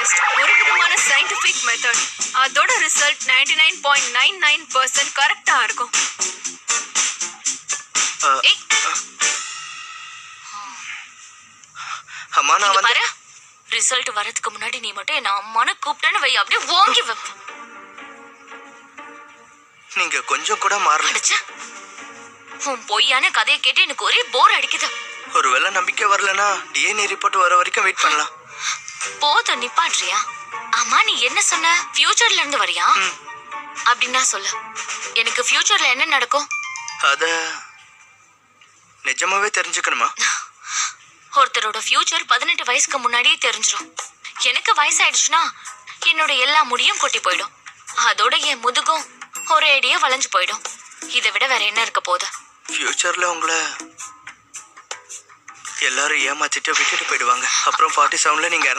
Test ஒரு விதமான scientific method. அதோட ரிசல்ட் 99.99% கரெக்டா இருக்கும். அம்மா நான் வந்து பாரு, ரிசல்ட் வரதுக்கு முன்னாடி நீ மட்டும் என்ன அம்மானு கூப்பிட்டேன்னு வை, அப்படியே ஓங்கி வைப்ப. நீங்க கொஞ்சம் கூட மாறல. அடிச்சா உன் பொய்யான கதையை கேட்டு எனக்கு ஒரே போர் அடிக்குது. ஒருவேளை நம்பிக்கை வரலனா டிஎன்ஏ ரிப்போர்ட் வர வரைக்கும் வெயிட் பண்ணலாம். போதும், நிப்பாட்றியா? ஆமா, நீ என்ன சொன்ன? ஃபியூச்சர்ல இருந்து வரியா? அப்படின்னா சொல்லு, எனக்கு ஃபியூச்சர்ல என்ன நடக்கும்? அத நிஜமாவே தெரிஞ்சுக்கணுமா? ஒருத்தரோட ஃபியூச்சர் 18 வயசுக்கு முன்னாடியே தெரிஞ்சிடும். எனக்கு வயசாயிடுச்சுன்னா என்னோட எல்லா முடியும் கொட்டி போயிடும். அதோட என் முதுகும் ஒரே அடியே வளைஞ்சு போயிடும். இதை விட வேற என்ன இருக்க போகுது? ஃபியூச்சர்ல உங்களை எல்லாரும் ஏமாத்திட்டு விட்டுட்டு போயிடுவாங்க. அப்புறம் 47ல நீங்க